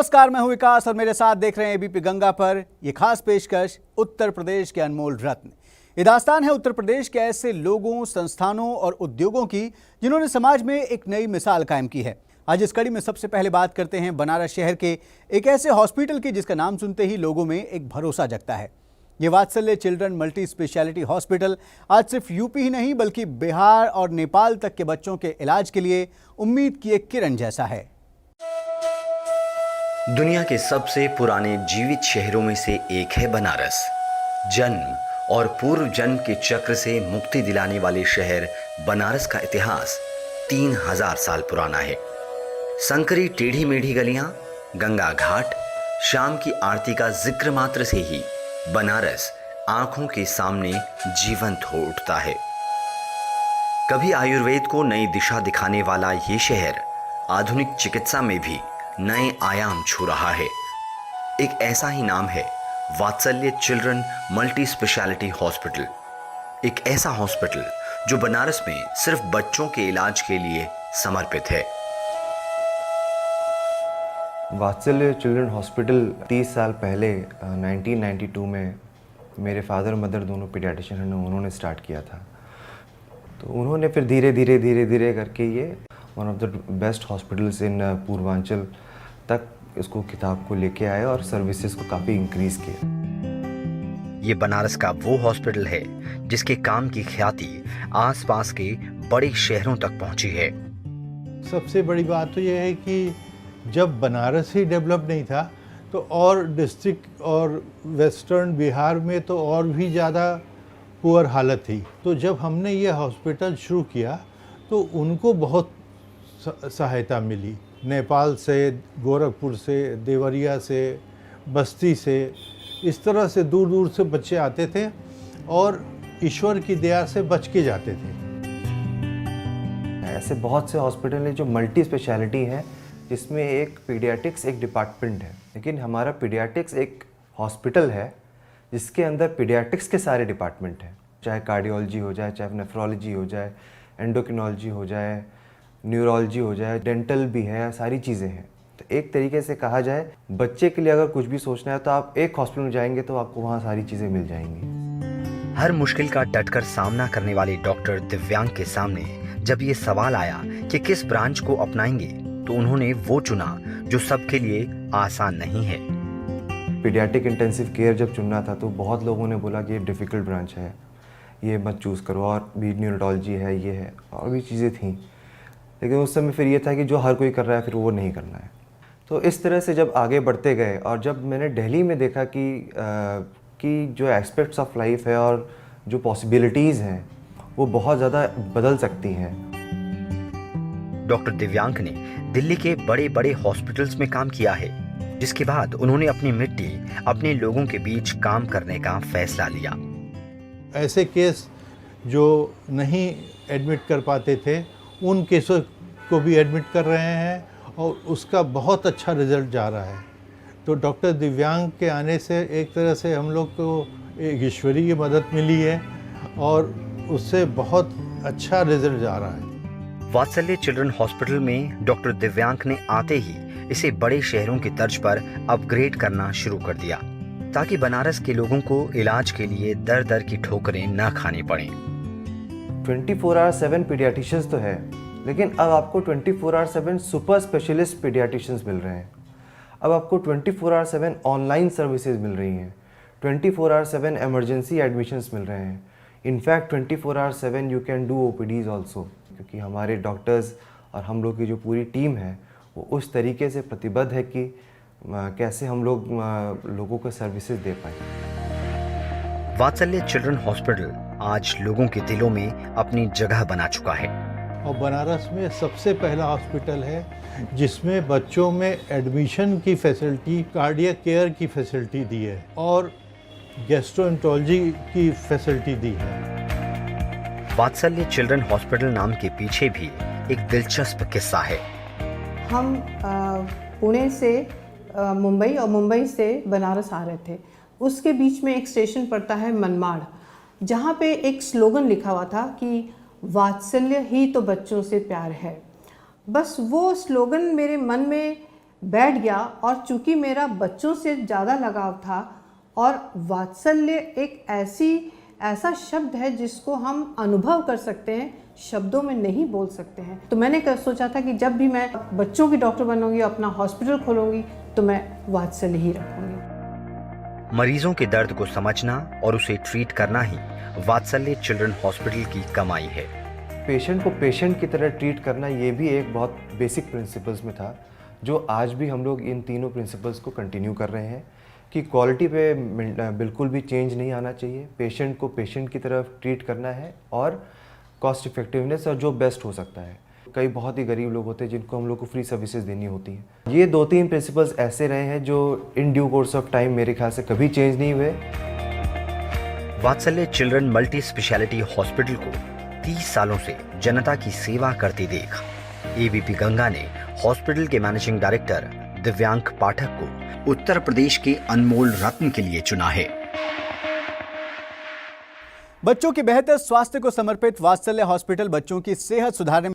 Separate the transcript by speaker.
Speaker 1: नमस्कार, मैं हूं विकास और मेरे साथ देख रहे हैं एबीपी गंगा पर यह खास पेशकश उत्तर प्रदेश के अनमोल रत्न। ये दास्तान है उत्तर प्रदेश के ऐसे लोगों, संस्थानों और उद्योगों की जिन्होंने समाज में एक नई मिसाल कायम की है। आज इस कड़ी में सबसे पहले बात करते हैं बनारस शहर के एक ऐसे हॉस्पिटल की जिसका नाम सुनते ही लोगों में एक भरोसा जगता है। ये वात्सल्य चिल्ड्रन मल्टी स्पेशलिटी हॉस्पिटल आज सिर्फ यूपी ही नहीं बल्कि बिहार और नेपाल तक के बच्चों के इलाज के लिए उम्मीद की एक किरण जैसा है।
Speaker 2: दुनिया के सबसे पुराने जीवित शहरों में से एक है बनारस। जन्म और पूर्व जन्म के चक्र से मुक्ति दिलाने वाले शहर बनारस का इतिहास 3000 साल पुराना है। संकरी टेढ़ी मेढ़ी गलियां, गंगा घाट, शाम की आरती का जिक्र मात्र से ही बनारस आंखों के सामने जीवंत हो उठता है। कभी आयुर्वेद को नई दिशा दिखाने वाला ये शहर आधुनिक चिकित्सा में भी नए आयाम छू रहा है। एक ऐसा ही नाम है वात्सल्य चिल्ड्रन मल्टी स्पेशलिटी हॉस्पिटल। एक ऐसा हॉस्पिटल जो बनारस में सिर्फ बच्चों के इलाज के लिए समर्पित है।
Speaker 3: वात्सल्य चिल्ड्रन हॉस्पिटल 30 साल पहले 1992 में मेरे फादर मदर दोनों पीडियाट्रिशियन हैं, उन्होंने स्टार्ट किया था। तो उन्होंने फिर धीरे धीरे करके ये one of the best hospitals in Purvanchal तक इसको खिताब को लेके आए और सर्विसेज को काफ़ी इंक्रीज किया।
Speaker 2: ये बनारस का वो हॉस्पिटल है जिसके काम की ख्याति आसपास के बड़े शहरों तक पहुंची है।
Speaker 4: सबसे बड़ी बात तो ये है कि जब बनारस ही डेवलप नहीं था तो और डिस्ट्रिक्ट और वेस्टर्न बिहार में तो और भी ज़्यादा पुअर हालत थी। तो जब हमने ये हॉस्पिटल शुरू किया तो उनको बहुत सहायता मिली। नेपाल से, गोरखपुर से, देवरिया से, बस्ती से, इस तरह से दूर दूर से बच्चे आते थे और ईश्वर की दया से बच के जाते थे।
Speaker 3: ऐसे बहुत से हॉस्पिटल हैं जो मल्टी स्पेशलिटी हैं, जिसमें एक पीडियाट्रिक्स एक डिपार्टमेंट है, लेकिन हमारा पीडियाट्रिक्स एक हॉस्पिटल है जिसके अंदर पीडियाट्रिक्स के सारे डिपार्टमेंट हैं। चाहे कार्डियोलॉजी हो जाए, चाहे नेफ्रोलॉजी हो जाए, एंडोक्रिनोलॉजी हो जाए, न्यूरोलॉजी हो जाए, डेंटल भी है, सारी चीज़ें हैं। तो एक तरीके से कहा जाए, बच्चे के लिए अगर कुछ भी सोचना है तो आप एक हॉस्पिटल में जाएंगे तो आपको वहाँ सारी चीज़ें मिल जाएंगी।
Speaker 2: हर मुश्किल का डटकर सामना करने वाले डॉक्टर दिव्यांग के सामने जब ये सवाल आया कि किस ब्रांच को अपनाएंगे, तो उन्होंने वो चुना जो सबके लिए आसान नहीं है।
Speaker 3: पीडियाट्रिक इंटेंसिव केयर जब चुनना था तो बहुत लोगों ने बोला कि ये डिफ़िकल्ट ब्रांच है, ये मत चूज़ करो, और भी न्यूरोलॉजी है, ये है, और भी चीज़ें थी। लेकिन उस समय फिर ये था कि जो हर कोई कर रहा है फिर वो नहीं करना है। तो इस तरह से जब आगे बढ़ते गए और जब मैंने दिल्ली में देखा कि जो एस्पेक्ट्स ऑफ लाइफ है और जो पॉसिबिलिटीज़ हैं वो बहुत ज़्यादा बदल सकती हैं।
Speaker 2: डॉक्टर दिव्यांग ने दिल्ली के बड़े बड़े हॉस्पिटल्स में काम किया है, जिसके बाद उन्होंने अपनी मिट्टी अपने लोगों के बीच काम करने का फैसला लिया।
Speaker 4: ऐसे केस जो नहीं एडमिट कर पाते थे उन केसों को भी एडमिट कर रहे हैं और उसका बहुत अच्छा रिजल्ट जा रहा है। तो डॉक्टर दिव्यांग के आने से एक तरह से हम लोग को एक ईश्वरीय मदद मिली है और उससे बहुत अच्छा रिजल्ट जा रहा है।
Speaker 2: वात्सल्य चिल्ड्रन हॉस्पिटल में डॉक्टर दिव्यांग ने आते ही इसे बड़े शहरों की तर्ज पर अपग्रेड करना शुरू कर दिया, ताकि बनारस के लोगों को इलाज के लिए दर दर की ठोकरें न खानी पड़ें।
Speaker 3: 24/7 पीडियाट्रिशियंस तो है, लेकिन अब आपको 24/7 सुपर स्पेशलिस्ट पीडियाट्रिशियंस मिल रहे हैं। अब आपको 24/7 ऑनलाइन सर्विसेज मिल रही हैं, 24/7 इमरजेंसी एडमिशन्स मिल रहे हैं। In fact 24/7 you can do OPDs also, क्योंकि हमारे डॉक्टर्स और हम लोग की जो पूरी टीम है वो उस तरीके से प्रतिबद्ध है कि कैसे हम लोग लोगों को सर्विसेज दे पाए।
Speaker 2: वात्सल्य चिल्ड्रन हॉस्पिटल आज लोगों के दिलों में अपनी जगह बना चुका है
Speaker 4: और बनारस में सबसे पहला हॉस्पिटल है जिसमें बच्चों में एडमिशन की फैसिलिटी, कार्डियक केयर की फैसिलिटी दी है और गैस्ट्रोएंटरोलॉजी की फैसिलिटी दी है।
Speaker 2: वात्सल्य चिल्ड्रन हॉस्पिटल नाम के पीछे भी एक दिलचस्प किस्सा है।
Speaker 5: हम पुणे से मुंबई और मुंबई से बनारस आ रहे थे। उसके बीच में एक स्टेशन पड़ता है मनमाड़, जहाँ पे एक स्लोगन लिखा हुआ था कि वात्सल्य ही तो बच्चों से प्यार है। बस वो स्लोगन मेरे मन में बैठ गया। और चूंकि मेरा बच्चों से ज़्यादा लगाव था, और वात्सल्य एक ऐसा शब्द है जिसको हम अनुभव कर सकते हैं, शब्दों में नहीं बोल सकते हैं। तो मैंने सोचा था कि जब भी मैं बच्चों की डॉक्टर बनूंगी, अपना हॉस्पिटल खोलूंगी, तो मैं वात्सल्य ही रखूंगी।
Speaker 2: मरीजों के दर्द को समझना और उसे ट्रीट करना ही वात्सल्य चिल्ड्रन हॉस्पिटल की कमाई है।
Speaker 3: पेशेंट को पेशेंट की तरह ट्रीट करना, ये भी एक बहुत बेसिक प्रिंसिपल्स में था, जो आज भी हम लोग इन तीनों प्रिंसिपल्स को कंटिन्यू कर रहे हैं कि क्वालिटी पे बिल्कुल भी चेंज नहीं आना चाहिए। पेशेंट को पेशेंट की तरफ ट्रीट करना है, और कॉस्ट इफेक्टिवनेस और जो बेस्ट हो सकता है। कई बहुत ही गरीब लोग होते हैं जिनको हम लोग को फ्री सर्विसेज देनी होती हैं। ये 2-3 प्रिंसिपल्स ऐसे रहे हैं जो in due course of time मेरे ख्याल से कभी चेंज नहीं हुए।
Speaker 2: वात्सल्य चिल्ड्रन मल्टी स्पेशलिटी हॉस्पिटल को 30 सालों से जनता की सेवा करते देख एबीपी गंगा ने हॉस्पिटल के मैनेजिंग डायरेक्टर दिव्यांक पाठक को उत्तर प्रदेश के अनमोल रत्न के लिए चुना है।
Speaker 1: बच्चों के बेहतर स्वास्थ्य को समर्पित वात्सल्य हॉस्पिटल बच्चों की सेहत सुधारने